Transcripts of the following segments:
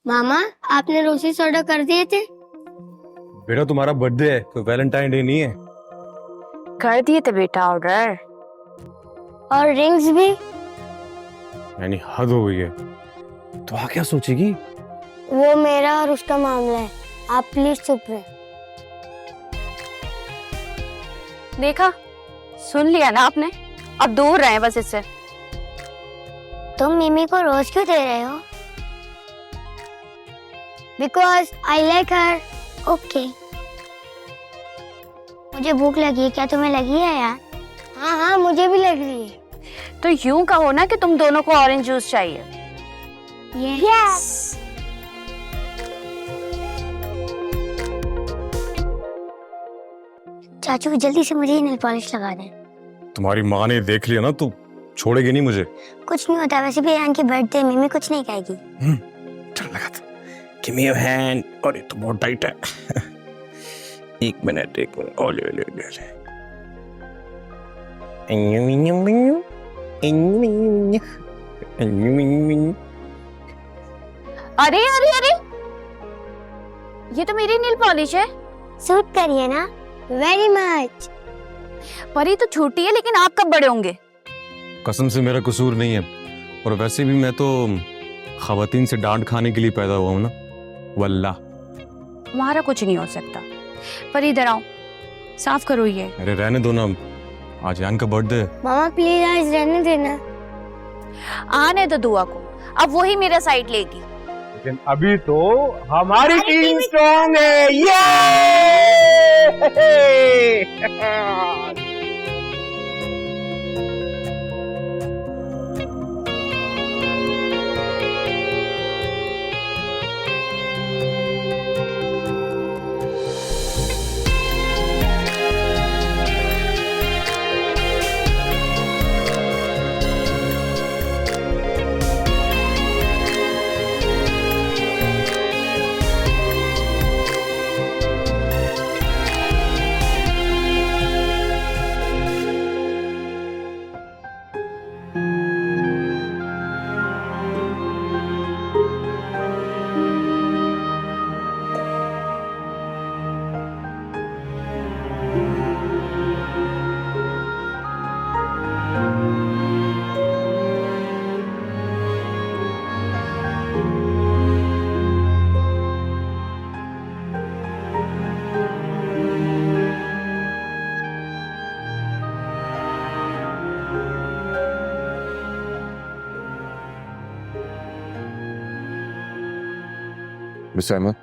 मामा, आपने रोसेस ऑर्डर कर दिए थे? बेटा तुम्हारा बर्थडे है, कोई वैलेंटाइन डे नहीं है। कर दिए थे बेटा ऑर्डर। और रिंग्स भी? यानी हद हो गई है। तो आ क्या सोचेगी? वो मेरा और उसका मामला है, आप प्लीज चुप रहे। देखा, सुन लिया ना आपने। अब दूर रहे बस इससे। तुम मिमी को रोज क्यों दे रहे हो? Because I like her. Okay. मुझे भूख लगी है, क्या तुम्हें लगी है यार? हाँ हाँ, मुझे भी लग रही है। तो यूं कहो ना कि तुम दोनों को ऑरेंज जूस चाहिए। यस। चाचू जल्दी से मुझे नेल पॉलिश लगा दें। तुम्हारी माँ ने देख लिया ना तो छोड़ेगी नहीं मुझे। कुछ नहीं होता, वैसे भी यान की बर्थडे, मिमी कुछ नहीं कहेगी। चल लगा था। Give me your hand। और ये तो बहुत टाइट है। एक मिनट और ले। अरे अरे अरे, ये तो मेरी नील पॉलिश है। सूट करिए ना। Very much. पर ये तो छोटी है, लेकिन आप कब बड़े होंगे? कसम से मेरा कसूर नहीं है, और वैसे भी मैं तो खवातीन से डांट खाने के लिए पैदा हुआ हूं ना। वल्लाह। तुम्हारा कुछ नहीं हो सकता। पर इधर आओ, साफ करो ये। अरे रहने दो ना, आज यान का बर्थडे है। मामा प्लीज आज रहने देना। आने दो दुआ को, अब वही मेरा साइड लेगी। लेकिन अभी तो हमारी टीम स्ट्रांग है। ये मिस अहमद,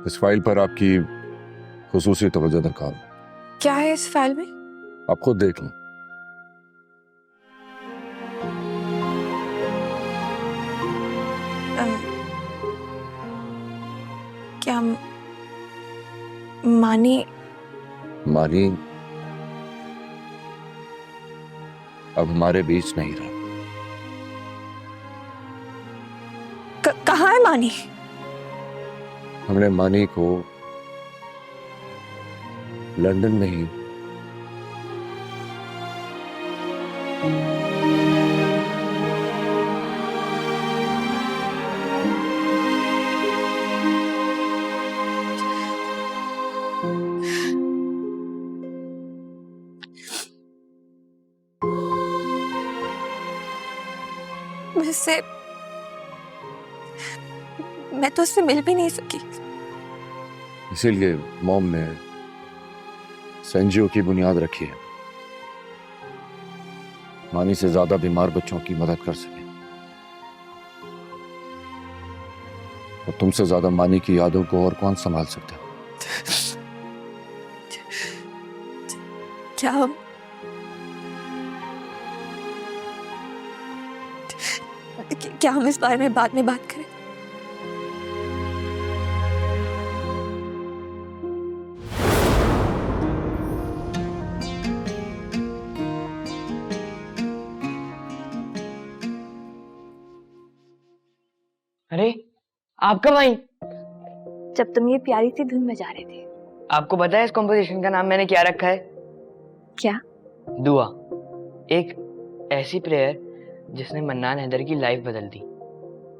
इस फाइल पर आपकी खुसूसी तवज्जो दरकार। क्या है इस फाइल में? आप खुद देख लें। क्या मानी? मानी अब हमारे बीच नहीं रहा। कहाँ है मानी? हमने मानी को लंदन में ही मैं तो उससे मिल भी नहीं सकी। इसीलिए मॉम ने संजीव की बुनियाद रखी है, मानी से ज्यादा बीमार बच्चों की मदद कर सके। और तुमसे ज्यादा मानी की यादों को और कौन संभाल सकता है? क्या हम इस बारे में बाद में बात करें? अरे आप कब आई? जब तुम ये प्यारी सी धुन बजा रहे थे। आपको पता है इस कॉम्पोजिशन का नाम मैंने क्या रखा है? क्या? दुआ। एक ऐसी प्रेयर जिसने मन्नान हैदर की लाइफ बदल दी।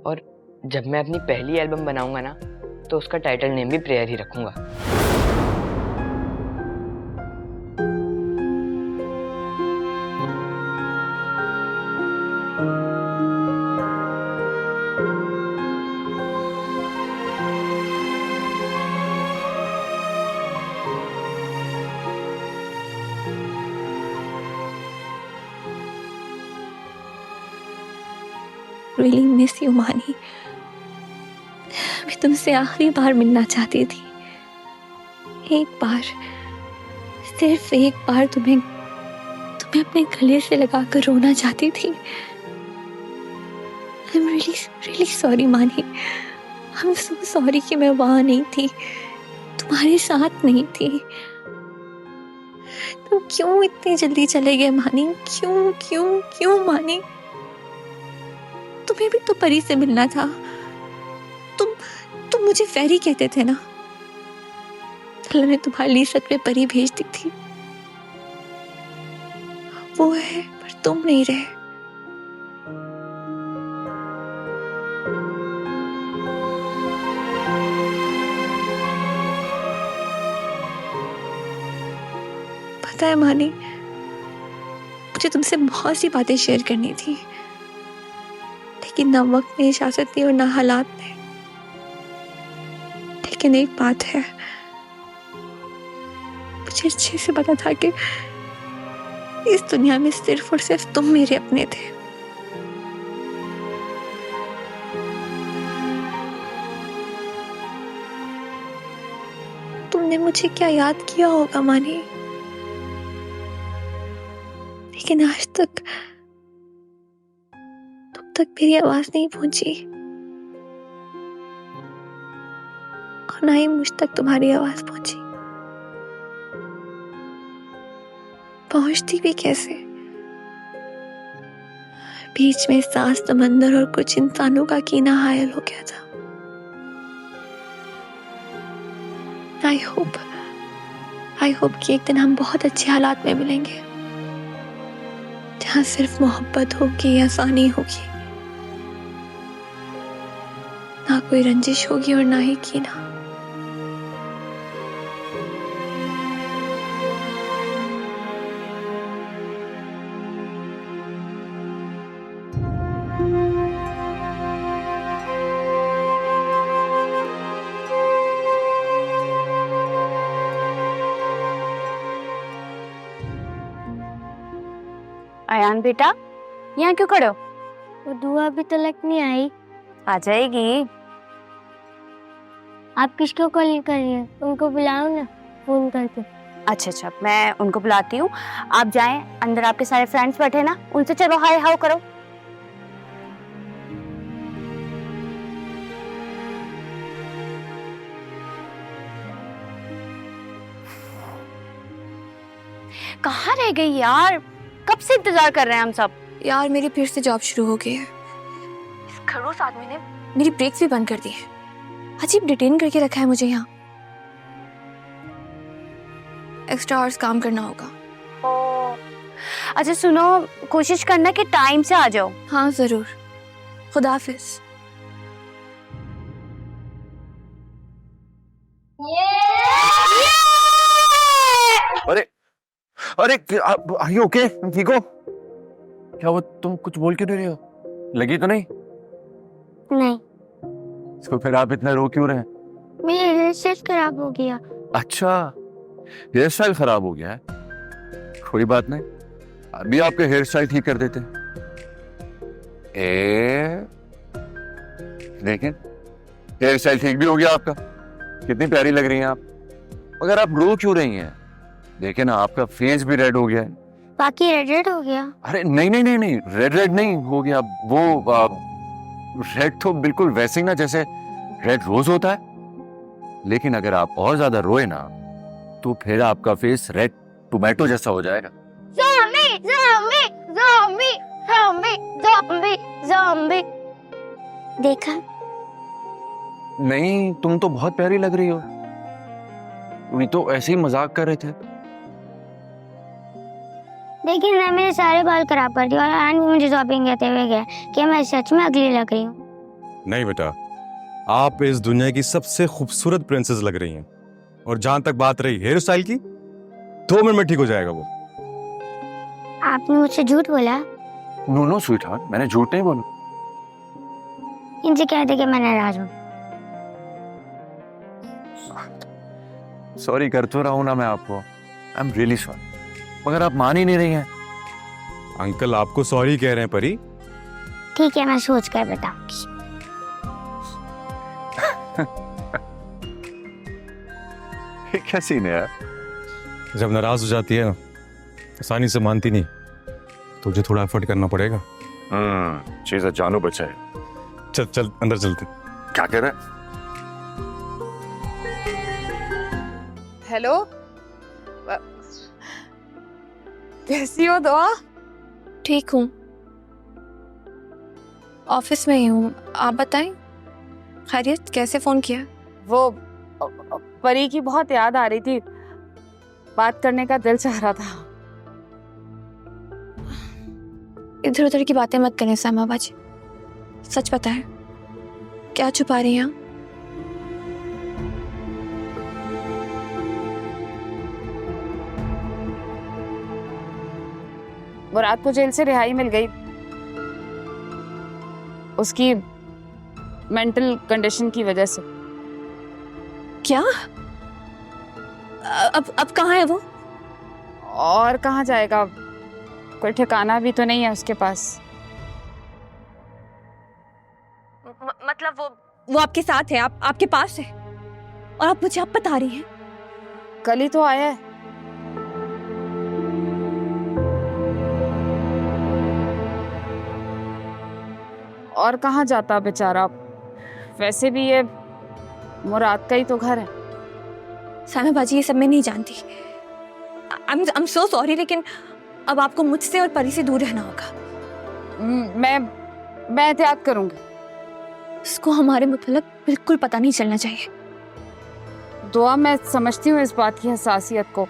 और जब मैं अपनी पहली एल्बम बनाऊंगा ना, तो उसका टाइटल नेम भी प्रेयर ही रखूंगा। रियली मिस यू मानी। मैं तुमसे आखिरी बार मिलना चाहती थी। एक बार, सिर्फ एक बार तुम्हें अपने गले से लगाकर रोना चाहती थी। I'm really sorry मानी। I'm so sorry कि मैं वहां नहीं थी, तुम्हारे साथ नहीं थी। तुम क्यों इतनी जल्दी चले गए मानी? क्यों क्यों क्यों मानी? तुम्हें भी तो परी से मिलना था। तुम मुझे फेरी कहते थे ना। अल्लाह ने तुम्हारे लिए सच में परी भेज दी थी। वो है, पर तुम नहीं रहे। पता है मानी, मुझे तुमसे बहुत सी बातें शेयर करनी थी, लेकिन ना वक्त ने इजाजत दी और ना हालात ने। लेकिन एक बात है, मुझे अच्छे से पता था कि इस दुनिया में सिर्फ और सिर्फ तुम मेरे अपने थे। तुमने मुझे क्या याद किया होगा मानी, लेकिन आज तक मेरी आवाज नहीं पहुंची, और ना ही मुझ तक तुम्हारी आवाज पहुंची। पहुंचती भी कैसे? बीच में सांस समंदर और कुछ इंसानों का कीना हायल हो गया था। आई होप कि एक दिन हम बहुत अच्छे हालात में मिलेंगे, जहां सिर्फ मोहब्बत होगी, आसानी होगी, ना कोई रंजिश होगी और ना ही कीना। अयान बेटा, यहाँ क्यों खड़े हो? वो दुआ अभी तक नहीं आई। आ जाएगी। आप किसको कॉल कर रही हैं? उनको बुलाओ ना फोन करके। अच्छा, मैं उनको बुलाती हूँ। आप जाएं, अंदर आपके सारे फ्रेंड्स बैठे ना, उनसे चलो हाय हाउ करो। कहाँ रह गई यार? कब से इंतजार कर रहे हैं हम सब। यार मेरी फिर से जॉब शुरू हो गई है। इस खड़ूस आदमी ने मेरी ब्रेक्स भी बंद कर दी है। अजीब डिटेन करके रखा है मुझे यहाँ। एक्स्ट्रा आवर्स काम करना होगा। अच्छा सुनो, कोशिश करना कि टाइम से आ जाओ। हाँ जरूर। खुदा हाफिज। अरे आर यू ओके? ठीक हो? क्या वो तुम कुछ बोल क्यों रही हो? लगी तो नहीं? नहीं। इसको फिर आप इतना रो क्यों रहे हैं? मेरा हेयर स्टाइल खराब हो गया। अच्छा, हेयर स्टाइल खराब हो गया है? कोई बात नहीं, अभी आपके हेयर स्टाइल ठीक कर देते। लेकिन हेयर स्टाइल ठीक भी हो गया आपका। कितनी प्यारी लग रही हैं आप। मगर आप रो क्यों रही हैं? देखिए ना, आपका फेस भी रेड हो गया है। बाकी रेड हो गया? अरे नहीं नहीं नहीं नहीं, रेड नहीं हो गया। वो रेड तो बिल्कुल वैसे ही ना जैसे रेड रोज होता है। लेकिन अगर आप और ज्यादा रोए ना, तो फिर आपका फेस रेड टोमेटो जैसा हो जाएगा। Zombie zombie zombie zombie zombie zombie. देखा? नहीं, तुम तो बहुत प्यारी लग रही हो। तुम तो ऐसे ही मजाक कर रहे थे। देखिए ना, मेरे सारे बाल खराब कर दिए और आन भी मुझे शॉपिंग कहते हुए गया कि मैं सच में अगली लग रही हूँ। नहीं बेटा, आप इस दुनिया की सबसे खूबसूरत प्रिंसेस लग रही हैं। और जहां तक बात रही हेयर स्टाइल की, 2 मिनट में ठीक हो जाएगा वो। आपने मुझसे झूठ बोला? नो नो स्वीट हार्ट, मैंने झूठ नहीं बोला। इनसे कह दे कि मैं नाराज हूँ। सॉरी कर तो रहा हूं ना मैं आपको, आई एम रियली सॉरी, मगर आप मान ही नहीं रही हैं। अंकल आपको सॉरी कह रहे हैं परी। ठीक है, मैं सोच कर बताऊंगी। ये क्या सीन है यार? जब नाराज हो जाती है ना, आसानी से मानती नहीं, तुझे थोड़ा एफर्ट करना पड़ेगा। चीज़ जानू बचाए। चल चल अंदर चलते। क्या कह रहा है? हेलो, कैसी हो दुआ? ठीक हूँ, ऑफिस में ही हूँ। आप बताएं, खैरियत? कैसे फोन किया? वो परी की बहुत याद आ रही थी, बात करने का दिल चाह रहा था। इधर उधर की बातें मत करें सामा बाजी, सच बताएं, क्या छुपा रही हैं आप? मुराद को जेल से रिहाई मिल गई, उसकी मेंटल कंडीशन की वजह से। क्या? अब कहाँ है वो? और कहाँ जाएगा, कोई ठिकाना भी तो नहीं है उसके पास। मतलब वो आपके साथ है, आपके पास है, और आप मुझे अब बता रही हैं? कल ही तो आया है। और कहाँ जाता बेचारा, वैसे भी ये मुराद का ही तो घर है। सामा बाजी, ये सब मैं नहीं जानती। I'm so sorry, लेकिन अब आपको मुझसे और परी से दूर रहना होगा। मैं एहतियात करूंगी। उसको हमारे मुतल्लिक बिल्कुल पता नहीं चलना चाहिए। दुआ, मैं समझती हूँ इस बात की हसासियत को,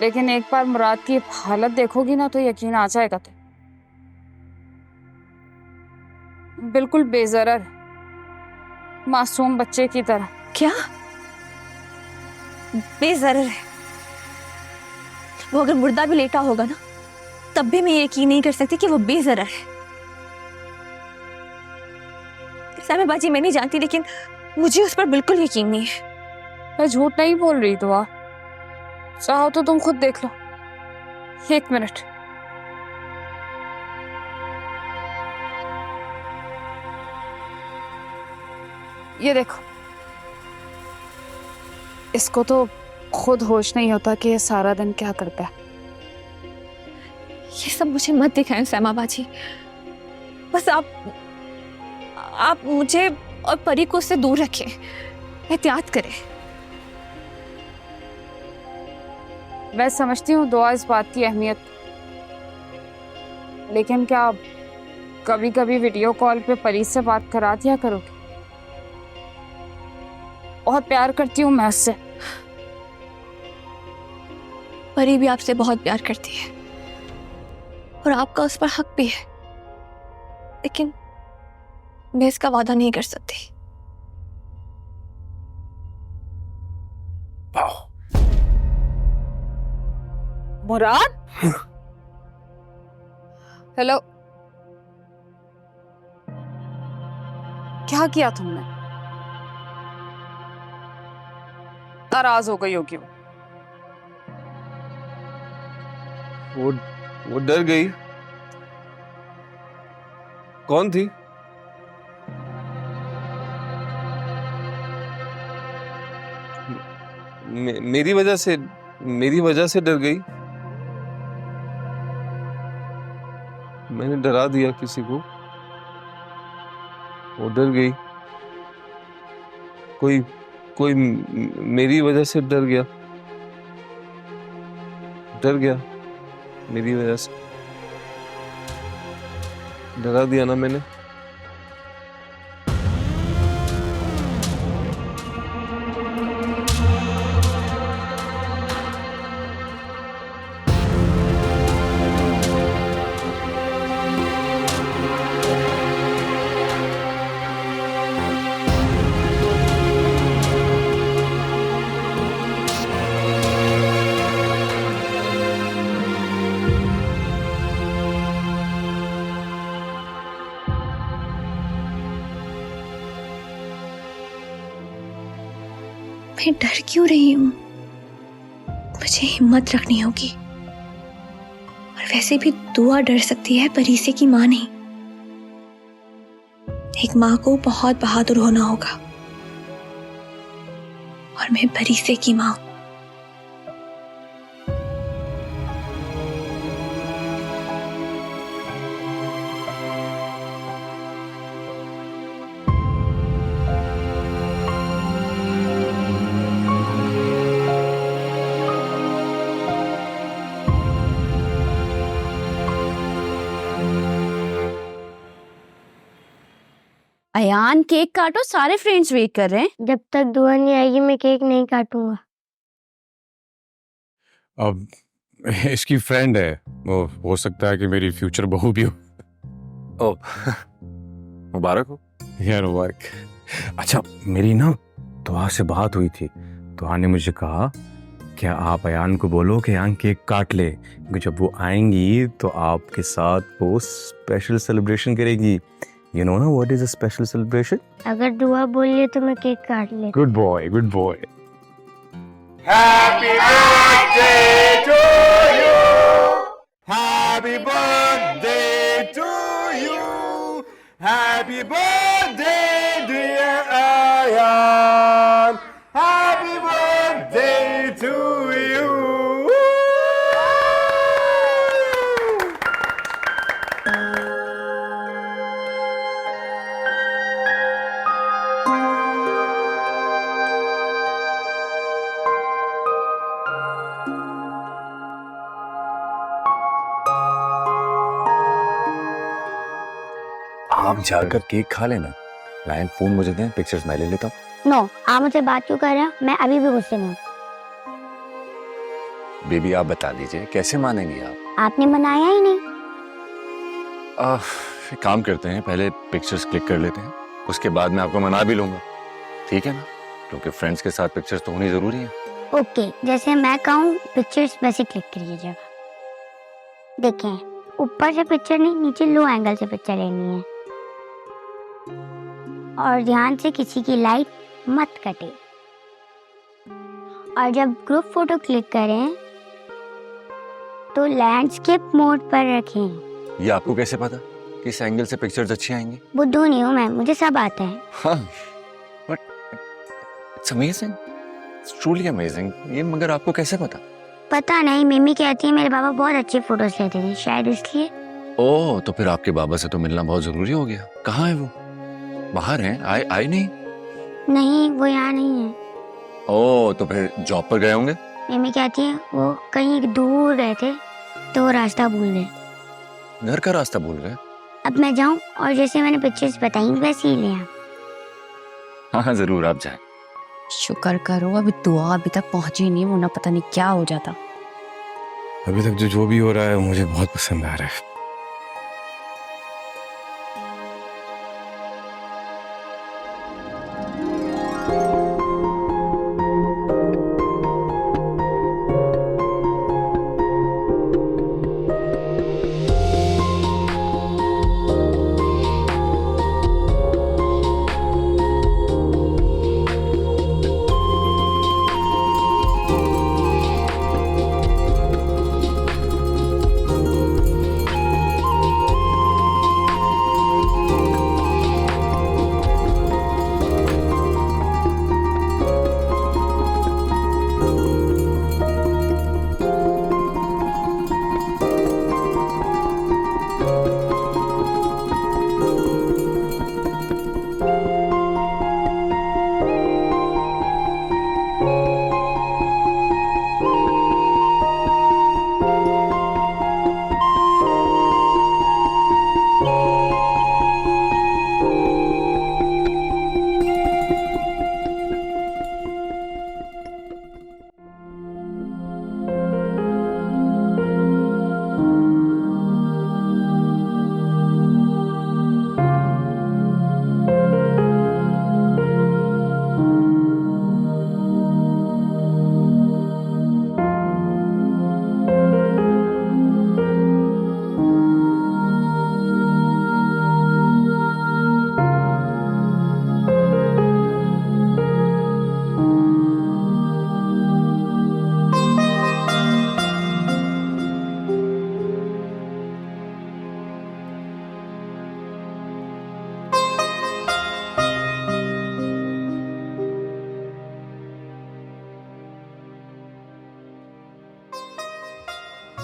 लेकिन एक बार मुराद की हालत देखोगी ना तो यकीन आ जाएगा। तो बिल्कुल बेजरर, मासूम बच्चे की तरह। क्या बेजरर है? वो अगर मुर्दा भी लेटा होगा ना, तब भी मैं यकीन नहीं कर सकती कि वो बेजरर है। सामा बाजी, मैं नहीं जानती, लेकिन मुझे उस पर बिल्कुल यकीन नहीं है। मैं झूठ नहीं बोल रही दुआ, चाहो तो तुम खुद देख लो। 1 मिनट। ये देखो, इसको तो खुद होश नहीं होता कि ये सारा दिन क्या करता है। ये सब मुझे मत दिखाएं सामा बाजी, बस आप मुझे और परी को उससे दूर रखें, एहतियात करें। मैं समझती हूँ दुआ इस बात की अहमियत, लेकिन क्या कभी कभी वीडियो कॉल पे परी से बात करा दिया करोगे? बहुत प्यार करती हूँ मैं उससे। परी भी आपसे बहुत प्यार करती है और आपका उस पर हक भी है, लेकिन मैं इसका वादा नहीं कर सकती। मुराद, हेलो, क्या किया तुमने? नाराज हो गई होगी वो डर गई। कौन थी? मेरी वजह से डर गई। मैंने डरा दिया किसी को, वो डर गई। कोई मेरी वजह से डर गया मेरी वजह से डरा दिया ना मैंने। मैं डर क्यों रही हूँ? मुझे हिम्मत रखनी होगी। और वैसे भी दुआ डर सकती है, परीसे की माँ नहीं। एक माँ को बहुत बहादुर होना होगा, और मैं परीसे की माँ। अयान केक काटो, सारे फ्रेंड्स वेट कर रहे हैं। जब तक दुआ नहीं आएगी मैं केक नहीं काटूंगा। अब इसकी फ्रेंड है, वो हो सकता है कि मेरी फ्यूचर बहू भी हो। ओ मुबारक हो। यार मुबारक। अच्छा, मेरी ना दुआ से बात हुई थी। दुआ ने मुझे कहा क्या आप अयान को बोलो कि अयान केक काट ले, क्योंकि जब वो आएंगी तो आपके साथ वो स्पेशल सेलिब्रेशन करेगी। You know ना what is a special celebration? अगर दुआ बोलिए तो मैं केक काट ले। Good boy, good boy. Happy birthday to you. Happy birthday to you. Happy birthday dear Ayan. Happy birthday to you. आप जाकर केक खा लेना। लाइन फोन मुझे दें, पिक्चर्स मैं ले लेता हूँ। नो, आप मुझसे बात क्यों कर रहे हो? मैं अभी भी गुस्से में हूँ। बेबी आप बता दीजिए कैसे मानेंगी आप? आपने मनाया ही नहीं। एक काम करते हैं, पहले पिक्चर्स क्लिक कर लेते हैं, उसके बाद मैं आपको मना भी लूंगा, ठीक है ना? क्योंकि फ्रेंड्स के साथ पिक्चर्स तो होनी जरूरी है। ओके, जैसे मैं कहूँ पिक्चर्स वैसे क्लिक करिए। देखें, ऊपर से पिक्चर नहीं, नीचे लो एंगल से पिक्चर लेनी है, और ध्यान से किसी की लाइट मत कटे। और जब ग्रुप फोटो क्लिक करें तो लैंडस्केप मोड पर रखें। ये आपको कैसे पता कि इस एंगल से पिक्चर्स अच्छी आएंगी? बुद्धू नहीं हूँ मैं, मुझे सब आता है। हाँ, but it's amazing, it's truly amazing. ये मगर आपको कैसे पता? पता नहीं, मम्मी कहती है मेरे पापा बहुत अच्छी फोटोज लेते थे, शायद इसलिए। ओह, तो फिर आपके बाबा से तो मिलना बहुत जरूरी हो गया। कहाँ है वो? बाहर हैं? आए नहीं? नहीं, वो यहाँ नहीं है। ओह, तो फिर जॉब पर गए होंगे। मम्मी कहती है वो कहीं दूर गए थे तो वो रास्ता भूल गए। घर का रास्ता भूल गए? अब मैं जाऊं और जैसे मैंने पिक्चर्स बताई वैसे ही ले आऊं। हाँ हाँ जरूर, आप जाएं। शुक्र करो अभी दुआ अभी तक पहुंची नहीं, वरना पता नहीं क्या हो जाता। अभी तक जो भी हो रहा है मुझे बहुत पसंद आ रहा है।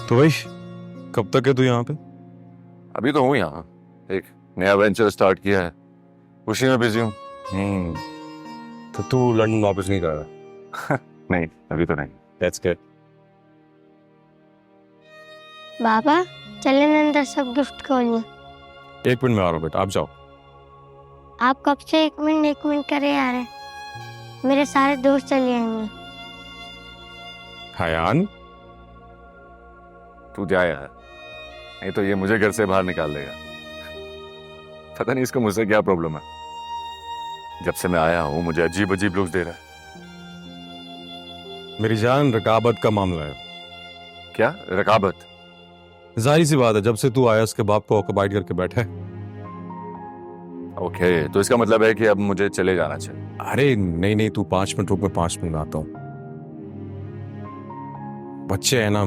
तो भाई कब तक है तू यहाँ पे? अभी तो हूँ यहाँ, एक नया वेंचर स्टार्ट किया है, उसी में बिजी हूँ। तो तू लंदन वापस नहीं कर रहा? नहीं, अभी तो नहीं। That's good. बाबा चले ना अंदर, सब गिफ्ट खोलिए। 1 मिनट में आ रहा हूँ बेटा, आप जाओ। आप कब से 1 मिनट करे आ रहे? मेरे सारे दोस्त चले आएंगे। हयान तू जा यार, नहीं तो ये मुझे घर से बाहर निकाल देगा। पता नहीं इसको मुझसे क्या प्रॉब्लम है, जब से मैं आया हूँ मुझे अजीब अजीब लुक्स दे रहा है। मेरी जान, रकाबत का मामला है। क्या रकाबत? जाहिर सी बात है, जब से तू आया उसके बाप को ऑक्युपाइड करके बैठा है। ओके, तो इसका मतलब है कि अब मुझे चले जाना चाहिए। अरे नहीं नहीं, तू 5 मिनट रुक, मैं 5 मिनट में आता हूँ। बच्चे है ना,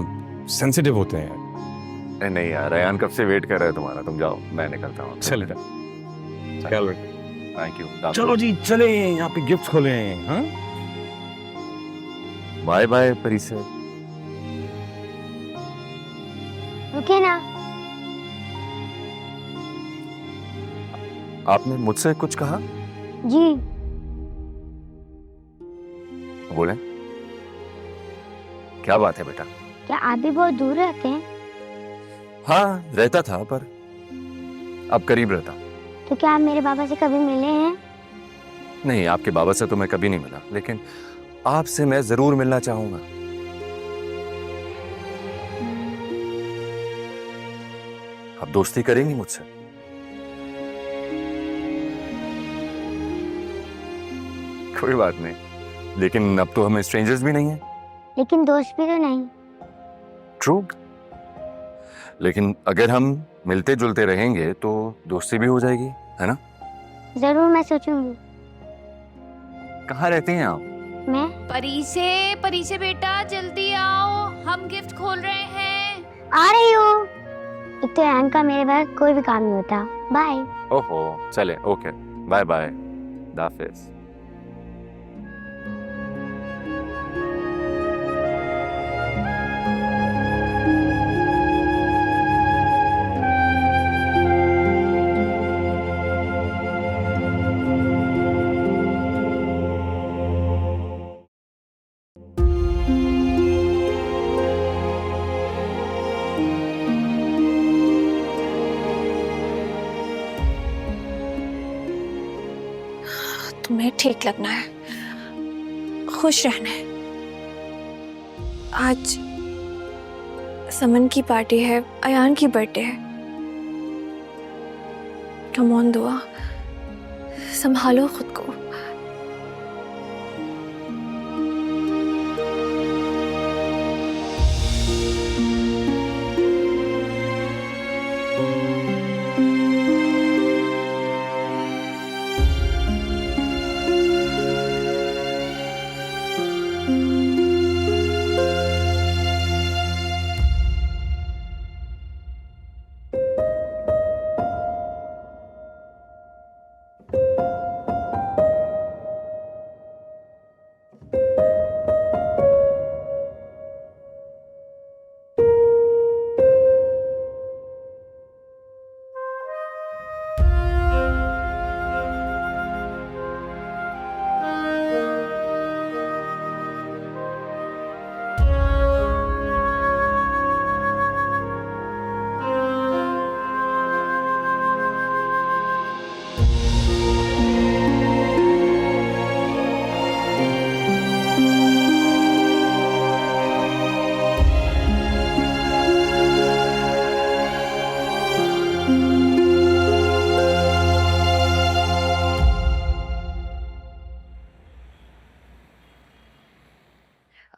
सेंसिटिव होते हैं। नहीं यार, अयान कब से वेट कर रहा है तुम्हारा, तुम जाओ, मैं निकलता हूँ। चल थैंक यू। चलो जी चले, यहाँ पे गिफ्ट खोले हैं। हाँ बाय बाय परिसे। रुके ना। आपने मुझसे कुछ कहा? जी बोले, क्या बात है बेटा? क्या आप भी बहुत दूर रहते हैं? हाँ रहता था, पर अब करीब रहता। तो क्या आप मेरे बाबा से कभी मिले हैं? नहीं, आपके बाबा से तो मैं कभी नहीं मिला, लेकिन आपसे मैं जरूर मिलना चाहूंगा। आप दोस्ती करेंगी मुझसे? कोई बात नहीं, लेकिन अब तो हम स्ट्रेंजर्स भी नहीं हैं। लेकिन दोस्त भी तो नहीं। ट्रू, लेकिन अगर हम मिलते जुलते रहेंगे तो दोस्ती भी हो जाएगी, है ना? जरूर, मैं सोचूंगी। कहाँ रहते हैं आप? मैं परीसे बेटा जल्दी आओ, हम गिफ्ट खोल रहे हैं। आ रही हूँ। एक तो एंड का मेरे पास कोई भी काम नहीं होता। बाय। ओहो, चले, ओके, बाय बाय, दाफिज। तुम्हें ठीक लगना है, खुश रहना है। आज समन की पार्टी है, अयान की बर्थडे है। कम ऑन दुआ, संभालो खुद को।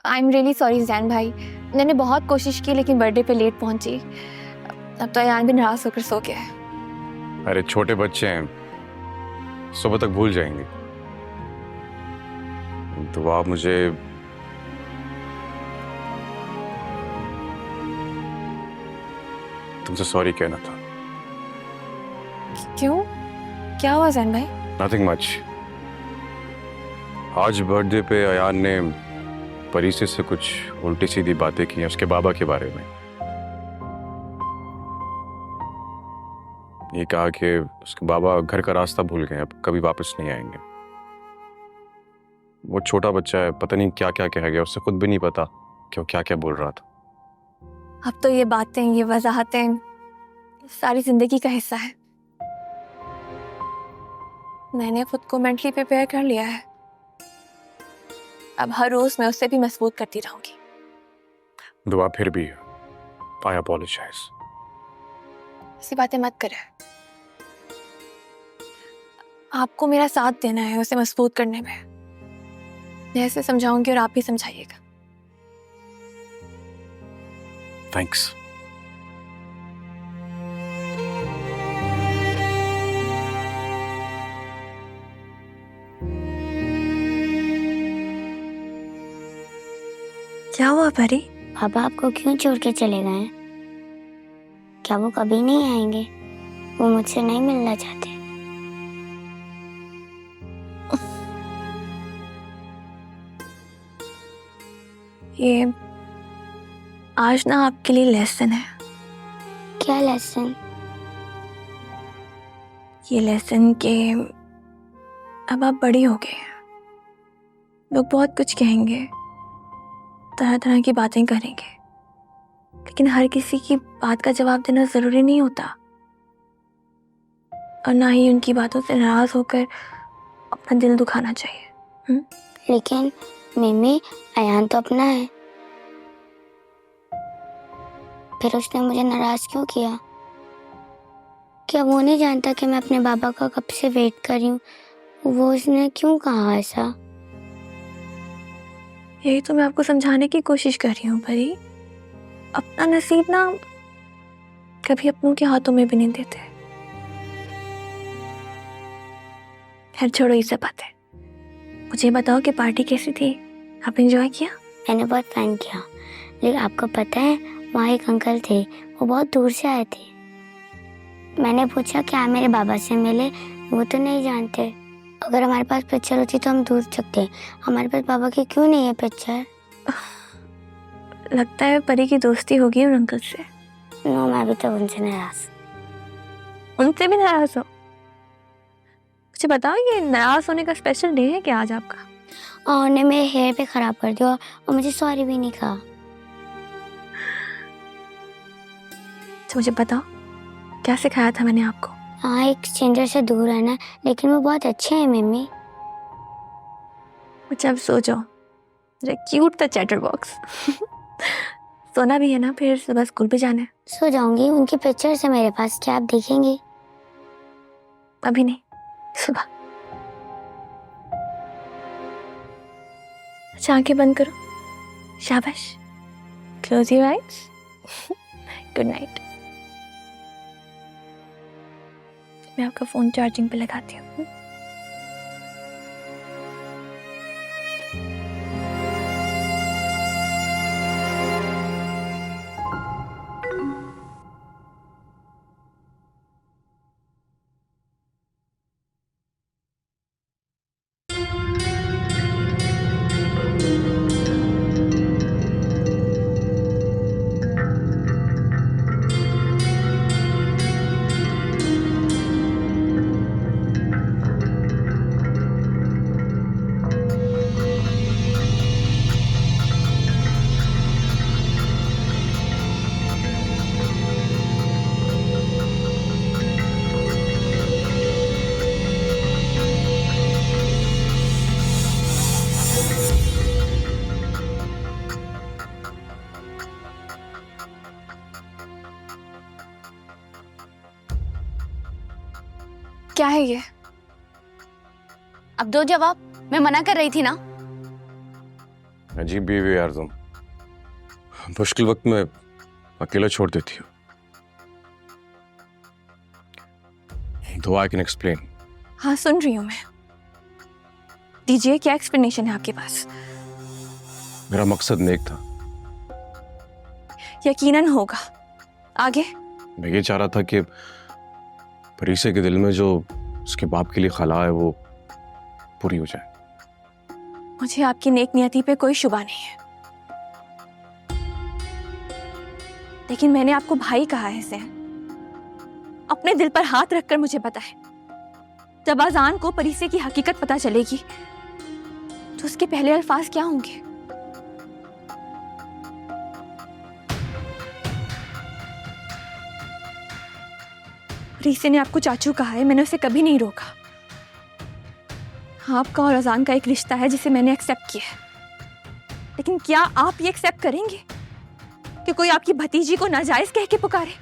I am really sorry Jain भाई, मैंने बहुत कोशिश की लेकिन बर्थडे पे लेट पहुंची। अब तो अयान भी नाराज होकर सो गया है। अरे छोटे बच्चे हैं, सुबह तक भूल जाएंगे। तो आप मुझे तुमसे सॉरी कहना था। क्यों, क्या हुआ जैन भाई? Nothing much. आज बर्थडे पे अयान ने परीसे से कुछ उल्टी सीधी बातें की हैं उसके बाबा के बारे में। ये कहा कि उसके बाबा घर का रास्ता भूल गए, अब कभी वापस नहीं आएंगे। वो छोटा बच्चा है, पता नहीं क्या क्या कह गया, उससे खुद भी नहीं पता कि वो क्या क्या बोल रहा था। अब तो ये बातें, ये वजाहतें सारी जिंदगी का हिस्सा है। मैंने खुद को मेंटली प्रिपेयर कर लिया है। अब हर रोज मैं उससे भी मजबूत करती रहूंगी। दुआ फिर भी आई अपोलोजाइज। ऐसी बातें मत करें। आपको मेरा साथ देना है उसे मजबूत करने में। मैं ऐसे समझाऊंगी और आप भी समझाइएगा। थैंक्स। क्या हुआ परी? पापा आपको क्यों छोड़ के चले गए? क्या वो कभी नहीं आएंगे? वो मुझसे नहीं मिलना चाहते? ये आज ना आपके लिए लेसन है। क्या लेसन? ये लेसन के अब आप बड़ी हो गए हैं। लोग बहुत कुछ कहेंगे, तरह तरह की बातें करेंगे, लेकिन हर किसी की बात का जवाब देना जरूरी नहीं होता, और ना ही उनकी बातों से नाराज होकर अपना दिल दुखाना चाहिए। लेकिन मम्मी, अयान तो अपना है, फिर उसने मुझे नाराज क्यों किया? क्या वो नहीं जानता कि मैं अपने बाबा का कब से वेट कर रही हूँ? वो उसने क्यों कहा ऐसा? यही तो मैं आपको समझाने की कोशिश कर रही हूँ परी। अपना नसीब ना कभी अपनों के हाथों में भी नहीं देते। खैर छोड़ो ये सब बातें। मुझे बताओ कि पार्टी कैसी थी? आप एंजॉय किया? मैंने बहुत फन किया, लेकिन आपको पता है वहाँ एक अंकल थे, वो बहुत दूर से आए थे। मैंने पूछा क्या मेरे बाबा से मिले? वो तो नहीं जानते। अगर हमारे पास पिक्चर होती तो हम दूर सकते। हमारे पास बाबा की क्यों नहीं है पिक्चर? लगता है परी की दोस्ती होगी उन अंकल से। नो, मैं अभी तक उनसे नाराज। उनसे भी नाराज हो? मुझे बताओ ये नाराज होने का स्पेशल डे है क्या आज आपका? और उन्हें मेरे हेयर पे खराब कर दिया और मुझे सॉरी भी नहीं कहा। तो मुझे बताओ क्या सिखाया था मैंने आपको? हाँ, एक स्ट्रेंजर से दूर रहना, लेकिन वो बहुत अच्छे हैं मम्मी। मुझे अब सो जाओ। क्यूट था चैटर बॉक्स। सोना भी है ना, फिर सुबह स्कूल भी जाना है। सो जाऊंगी, उनकी पिक्चर्स है मेरे पास, क्या आप देखेंगे? अभी नहीं, सुबह। अच्छा आंखें बंद करो। शाबाश। Close your eyes. Good night. मैं आपका फोन चार्जिंग पे लगाती हूँ। क्या है ये? अब दो जवाब। मैं मना कर रही थी ना। अजीब बीवी यार तुम, मुश्किल वक्त में अकेला छोड़ देती हो। तो आई कैन एक्सप्लेन। हाँ सुन रही हूँ मैं। दीजिए, क्या एक्सप्लेनेशन है आपके पास? मेरा मकसद नेक था। यकीनन होगा। आगे? मैं ये चाह रहा था कि परीसे के दिल में जो उसके बाप के लिए खला है वो पूरी हो जाए। मुझे आपकी नेक नियति पे कोई शुबा नहीं है, लेकिन मैंने आपको भाई कहा है इसे। अपने दिल पर हाथ रखकर मुझे बताएं, जब अजान को परीसे की हकीकत पता चलेगी तो उसके पहले अल्फाज क्या होंगे? परीसे ने आपको चाचू कहा है, मैंने उसे कभी नहीं रोका। आपका और अजान का एक रिश्ता है जिसे मैंने एक्सेप्ट किया है, लेकिन क्या आप ये एक्सेप्ट करेंगे कि कोई आपकी भतीजी को नाजायज कह के पुकारे?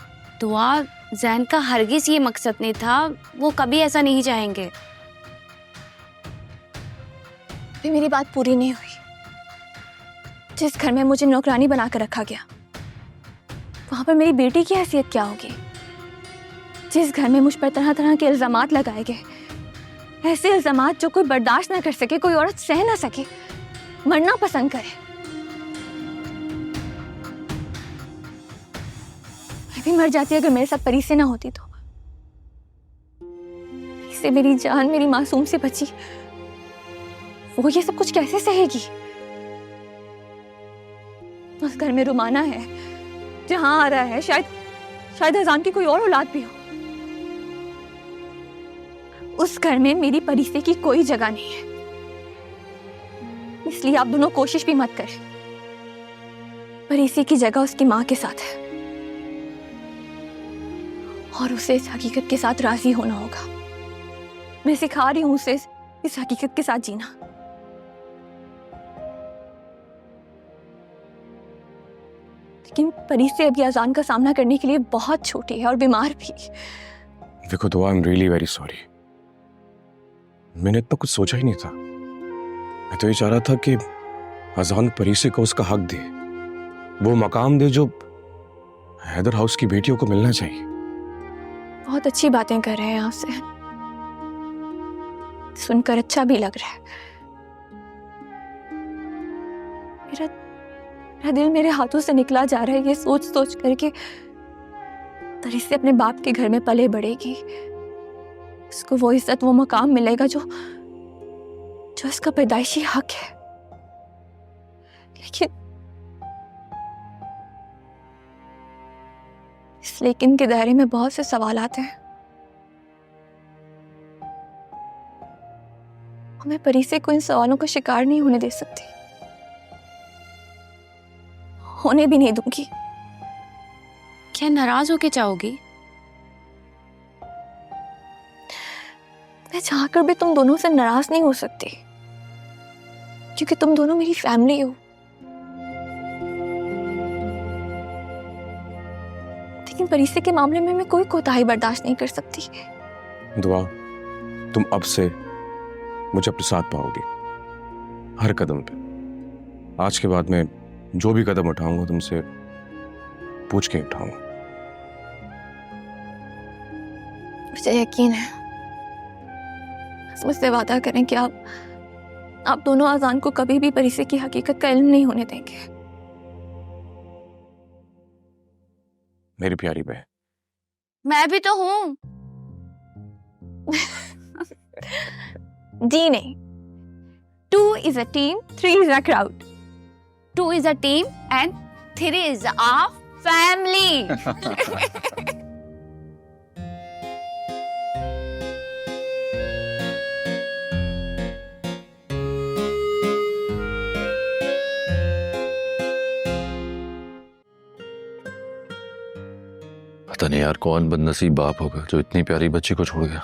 दुआ, जैन का हरगिज ये मकसद नहीं था, वो कभी ऐसा नहीं चाहेंगे। अभी मेरी बात पूरी नहीं हुई। जिस घर में मुझे नौकरानी बनाकर रखा गया, वहां पर मेरी बेटी की हैसियत क्या होगी? जिस घर में मुझ पर तरह तरह के इल्जामात लगाए गए, ऐसे इल्जामात जो कोई बर्दाश्त ना कर सके, कोई औरत सह ना सके, मरना पसंद करे। मैं भी मर जाती अगर मेरे साथ परीसे ना होती तो। इससे मेरी जान, मेरी मासूम से बची, वो ये सब कुछ कैसे सहेगी? उस घर में रुमाना है, जहां आ रहा है शायद अजान की कोई और औलाद भी हो। उस घर में मेरी परीसे की कोई जगह नहीं है, इसलिए आप दोनों कोशिश भी मत करें। परीसे की जगह उसकी मां के साथ है और उसे इस हकीकत के साथ राजी होना होगा। मैं सिखा रही हूं उसे इस हकीकत के साथ जीना। लेकिन परीसे अभी अजान का सामना करने के लिए बहुत छोटी है और बीमार भी। देखो दुआ, I am really very sorry. मैंने इतना कुछ सोचा ही नहीं था। मैं तो ये चाह रहा था कि अजान परीसे को उसका हक दे, वो मकाम दे जो हैदर हाउस की बेटियों को मिलना चाहिए। बहुत अच्छी बातें कर रहे हैं आपसे, सुनकर अच्छा भी लग रहा है। मेरा दिल मेरे हाथों से निकला जा रहा है ये सोच सोच करके परीसे अपने बाप के घर में पले बढ़ेगी, उसको वो इज्जत, वो मकाम मिलेगा जो उसका पैदाइशी हक है। लेकिन के दायरे में बहुत से सवाल आते हैं। मैं परीसे को इन सवालों का शिकार नहीं होने दे सकती, होने भी नहीं दूंगी। क्या नाराज होके चाहोगी? मैं चाहकर भी तुम दोनों से नाराज नहीं हो सकती, क्योंकि तुम दोनों मेरी फैमिली हो। लेकिन परीसे के मामले में मैं कोई कोताही बर्दाश्त नहीं कर सकती। दुआ, तुम अब से मुझे अपने साथ पाओगी हर कदम पे। आज के बाद मैं जो भी कदम उठाऊंगा तुमसे पूछ के उठाऊंगा। मुझे यकीन है। मुझसे वादा करें कि आप दोनों अजान को कभी भी परीसे की हकीकत का इल्म नहीं होने देंगे। मेरी प्यारी बहन। मैं भी तो हूं। जी नहीं, 2 is a team, 3 is a crowd. 2 is a team and 3 is our family. पता नहीं यार कौन बदनसीब बाप होगा जो इतनी प्यारी बच्ची को छोड़ गया।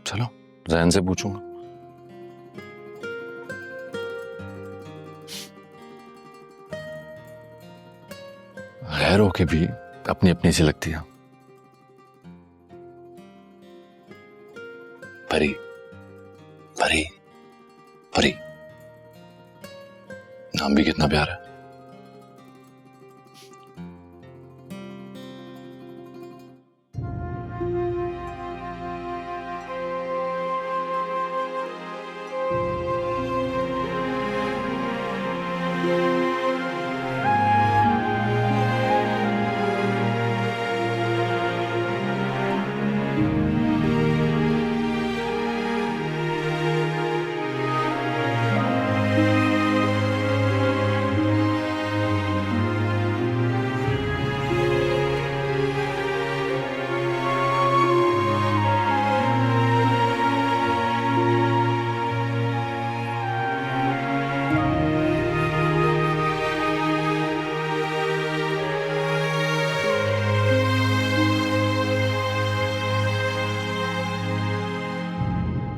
चलो जैन से पूछूंगा। गैरों के भी अपनी अपनी सी लगती है। परी परी परी, नाम भी कितना प्यारा है।